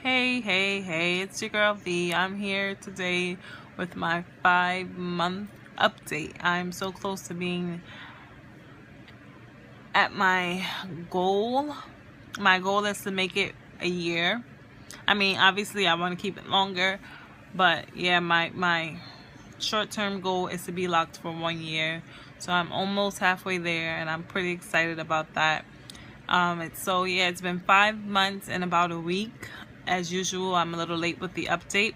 Hey, it's your girl V. I'm here today with my 5-month update. I'm so close to being at my goal. My goal is to make it a year. I mean, obviously I want to keep it longer, but yeah, my short-term goal is to be locked for 1 year. So I'm almost halfway there and I'm pretty excited about that. It's been 5 months and about a week. As usual, I'm a little late with the update,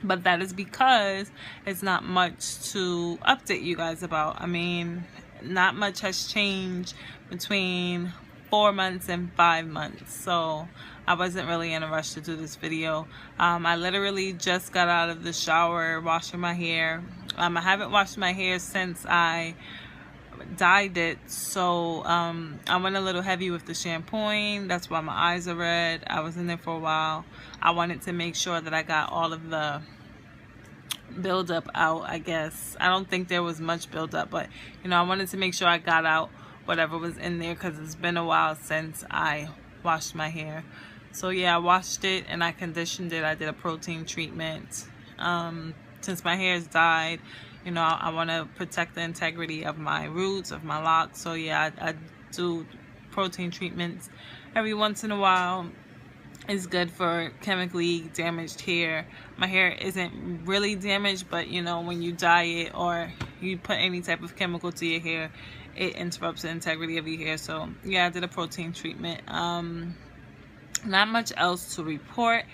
but that is because it's not much to update you guys about. I mean, not much has changed between 4 months and 5 months, so I wasn't really in a rush to do this video. I literally just got out of the shower washing my hair. I haven't washed my hair since I dyed it, so I went a little heavy with the shampooing. That's why my eyes are red. I was in there for a while. I wanted to make sure that I got all of the buildup out, I guess. I don't think there was much buildup, but I wanted to make sure I got out whatever was in there because it's been a while since I washed my hair. So yeah, I washed it and I conditioned it. I did a protein treatment. Since my hair is dyed, I want to protect the integrity of my roots, of my locks. So yeah, I do protein treatments every once in a while. It's good for chemically damaged hair. My hair isn't really damaged, but when you dye it or you put any type of chemical to your hair, it interrupts the integrity of your hair. So yeah, I did a protein treatment. Not much else to report.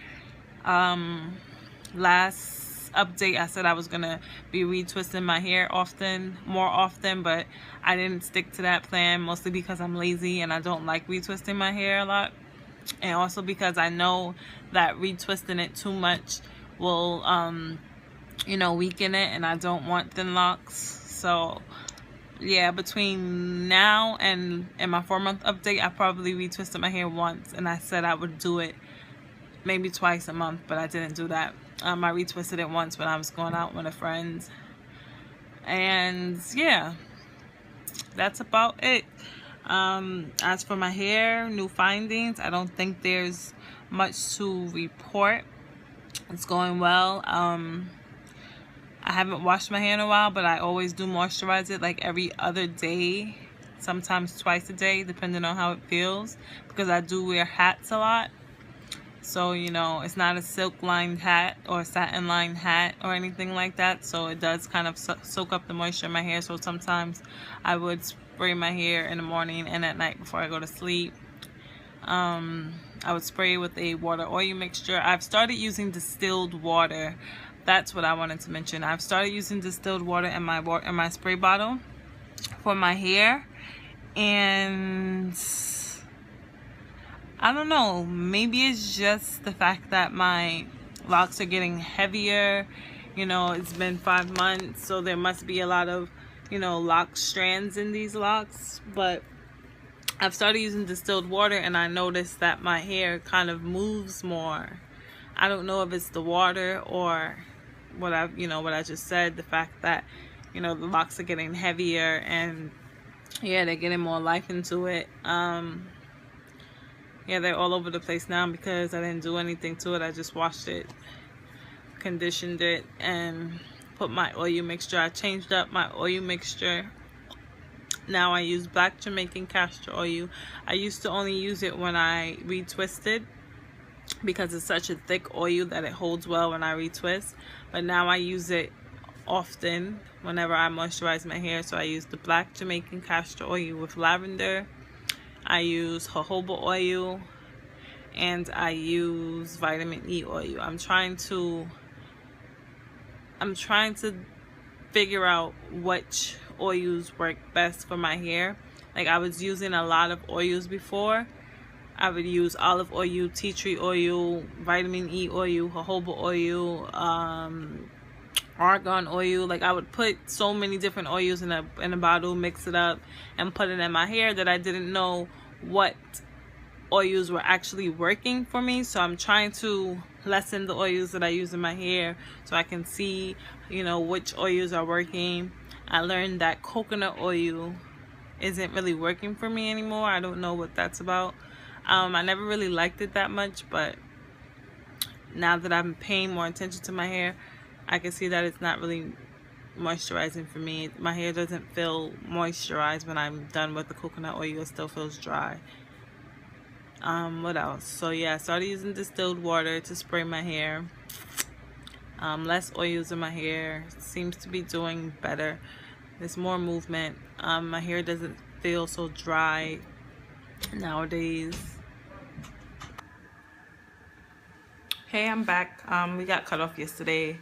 Last update, I said I was gonna be retwisting my hair more often, but I didn't stick to that plan, mostly because I'm lazy and I don't like retwisting my hair a lot, and also because I know that retwisting it too much will weaken it, and I don't want thin locks. So yeah, between now and my 4-month update, I probably retwisted my hair once, and I said I would do it maybe twice a month, but I didn't do that. I retwisted it once when I was going out with a friend. And yeah, that's about it. As for my hair, new findings, I don't think there's much to report. It's going well. I haven't washed my hair in a while, but I always do moisturize it like every other day, sometimes twice a day, depending on how it feels, because I do wear hats a lot. So, it's not a silk-lined hat or a satin-lined hat or anything like that. So it does kind of soak up the moisture in my hair. So sometimes I would spray my hair in the morning and at night before I go to sleep. I would spray it with a water-oil mixture. I've started using distilled water. That's what I wanted to mention. I've started using distilled water in my spray bottle for my hair. And I don't know, maybe it's just the fact that my locks are getting heavier. It's been 5 months, so there must be a lot of, lock strands in these locks. But I've started using distilled water and I noticed that my hair kind of moves more. I don't know if it's the water or what I just said, the fact that, the locks are getting heavier and yeah, they're getting more life into it. Yeah, they're all over the place now because I didn't do anything to it. I just washed it, conditioned it, and put my oil mixture. I changed up my oil mixture. Now I use black Jamaican castor oil. I used to only use it when I retwisted because it's such a thick oil that it holds well when I retwist. But now I use it often whenever I moisturize my hair. So I use the black Jamaican castor oil with lavender. I use jojoba oil, and I use vitamin E oil. I'm trying to figure out which oils work best for my hair. Like, I was using a lot of oils before. I would use olive oil, tea tree oil, vitamin E oil, jojoba oil, argan oil. Like, I would put so many different oils in a bottle, mix it up, and put it in my hair that I didn't know what oils were actually working for me. So I'm trying to lessen the oils that I use in my hair so I can see, which oils are working. I learned that coconut oil isn't really working for me anymore. I don't know what that's about. I never really liked it that much, but now that I'm paying more attention to my hair, I can see that it's not really moisturizing for me. My hair doesn't feel moisturized when I'm done with the coconut oil. It still feels dry. What else? So yeah, I started using distilled water to spray my hair. Less oils in my hair. Seems to be doing better. There's more movement. My hair doesn't feel so dry nowadays. Hey, I'm back. We got cut off yesterday.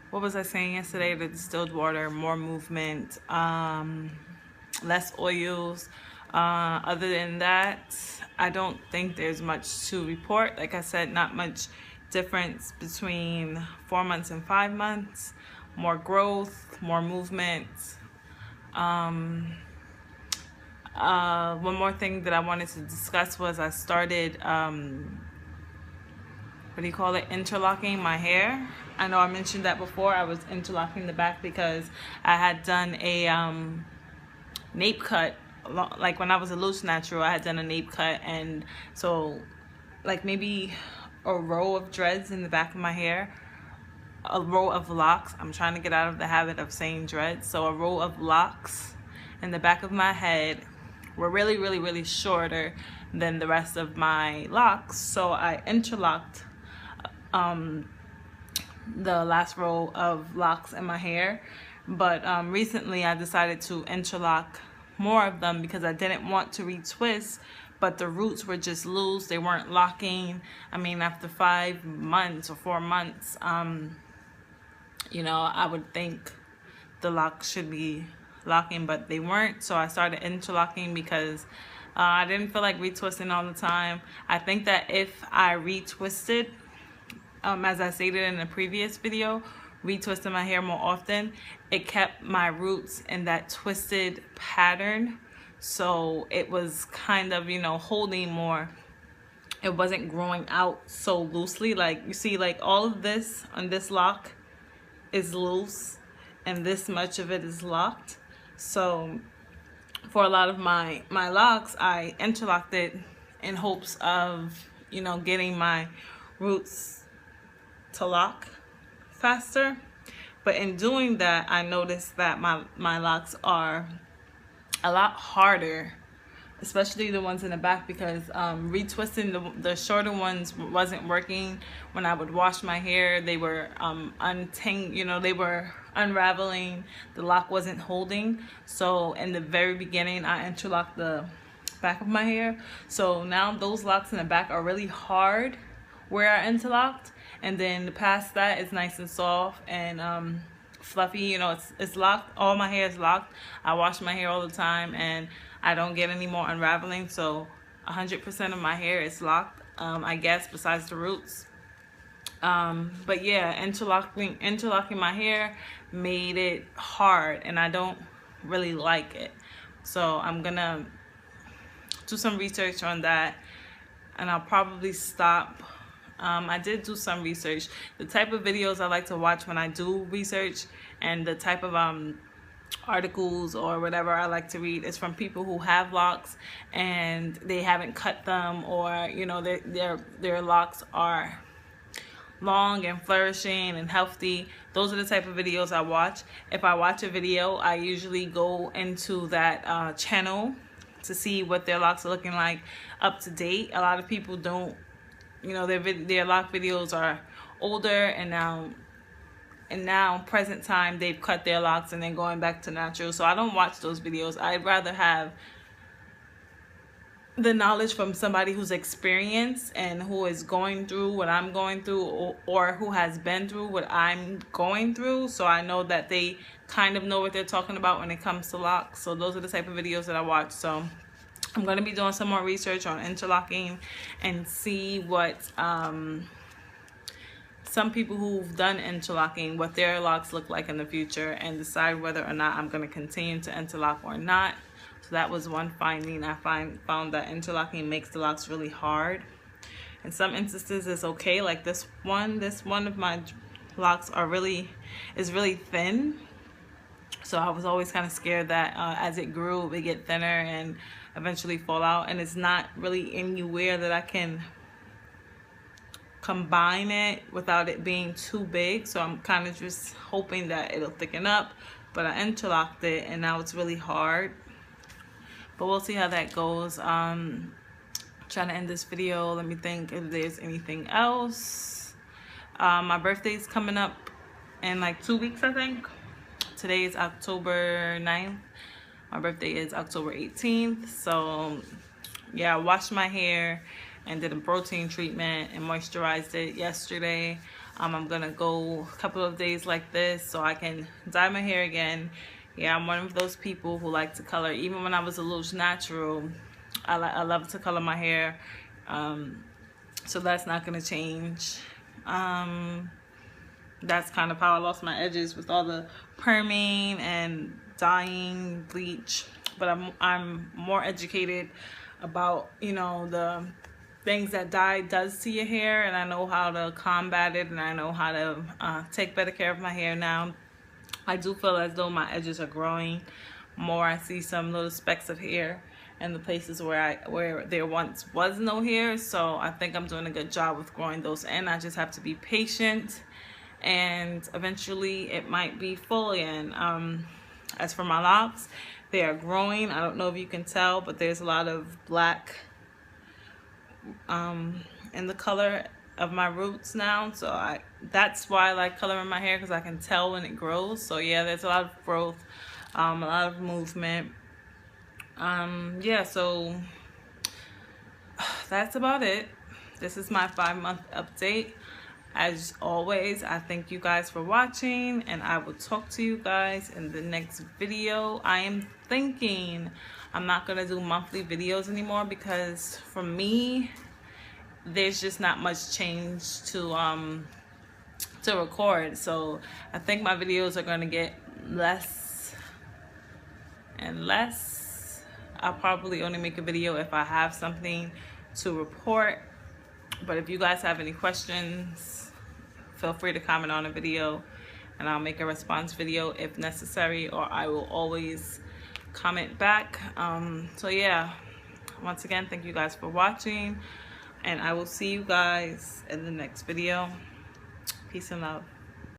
What was I saying yesterday? The distilled water, more movement, less oils. Other than that, I don't think there's much to report. Like I said, not much difference between 4 months and 5 months. More growth, more movement. One more thing that I wanted to discuss was I started interlocking my hair. I know I mentioned that before. I was interlocking the back because I had done a nape cut. Like when I was a loose natural, I had done a nape cut, and so like maybe a row of dreads in the back of my hair, a row of locks. I'm trying to get out of the habit of saying dreads. So a row of locks in the back of my head were really, really, really shorter than the rest of my locks. So I interlocked the last row of locks in my hair. But recently I decided to interlock more of them because I didn't want to retwist, but the roots were just loose. They weren't locking. I mean, after 5 months or 4 months, you know, I would think the locks should be locking, but they weren't. So I started interlocking because I didn't feel like retwisting all the time. I think that if I retwisted, as I stated in the previous video, retwisting my hair more often, it kept my roots in that twisted pattern. So it was kind of, you know, holding more. It wasn't growing out so loosely. Like you see, like all of this on this lock is loose and this much of it is locked. So for a lot of my locks, I interlocked it in hopes of, you know, getting my roots to lock faster. But in doing that, I noticed that my locks are a lot harder, especially the ones in the back, because retwisting the shorter ones wasn't working. When I would wash my hair, they were you know, they were unraveling. The lock wasn't holding. So in the very beginning, I interlocked the back of my hair. So now those locks in the back are really hard where I interlocked, and then past that it's nice and soft and fluffy. You know, it's locked. All my hair is locked. I wash my hair all the time and I don't get any more unraveling. So 100% of my hair is locked, I guess, besides the roots. But yeah, interlocking my hair made it hard, and I don't really like it. So I'm gonna do some research on that, and I'll probably stop. I did do some research. The type of videos I like to watch when I do research, and the type of articles or whatever I like to read, is from people who have locks and they haven't cut them, or you know, their locks are long and flourishing and healthy. Those are the type of videos I watch. If I watch a video, I usually go into that channel to see what their locks are looking like up to date. A lot of people don't, you know, their lock videos are older, and now present time they've cut their locks and then going back to natural. So I don't watch those videos. I'd rather have the knowledge from somebody who's experienced and who is going through what I'm going through, or who has been through what I'm going through, so I know that they kind of know what they're talking about when it comes to locks. So those are the type of videos that I watch. So I'm going to be doing some more research on interlocking and see what some people who've done interlocking, what their locks look like in the future, and decide whether or not I'm going to continue to interlock or not. So that was one finding. I found that interlocking makes the locks really hard. In some instances it's okay, like this one of my locks is really thin. So I was always kind of scared that as it grew, it would get thinner and eventually fall out. And it's not really anywhere that I can combine it without it being too big. So I'm kind of just hoping that it'll thicken up. But I interlocked it and now it's really hard. But we'll see how that goes. Trying to end this video. Let me think if there's anything else. My birthday's coming up in like 2 weeks, I think. Today is October 9th. My birthday is October 18th. So yeah, I washed my hair and did a protein treatment and moisturized it yesterday. I'm gonna go a couple of days like this so I can dye my hair again. Yeah, I'm one of those people who like to color. Even when I was a little natural, I love to color my hair. So that's not gonna change. That's kind of how I lost my edges with all the perming and dyeing, bleach. But I'm more educated about, you know, the things that dye does to your hair, and I know how to combat it, and I know how to take better care of my hair now. I do feel as though my edges are growing more. I see some little specks of hair in the places where there once was no hair, so I think I'm doing a good job with growing those in. I just have to be patient, and eventually it might be full again. As for my locks, they are growing. I don't know if you can tell, but there's a lot of black in the color of my roots now. So that's why I like coloring my hair, because I can tell when it grows. So yeah, there's a lot of growth, a lot of movement. Yeah, so that's about it. This is my 5-month update. As always, I thank you guys for watching, and I will talk to you guys in the next video. I am thinking I'm not gonna do monthly videos anymore, because for me, there's just not much change to record. So I think my videos are gonna get less and less. I'll probably only make a video if I have something to report. But if you guys have any questions, feel free to comment on a video and I'll make a response video if necessary, or I will always comment back. So yeah, once again, thank you guys for watching, and I will see you guys in the next video. Peace and love.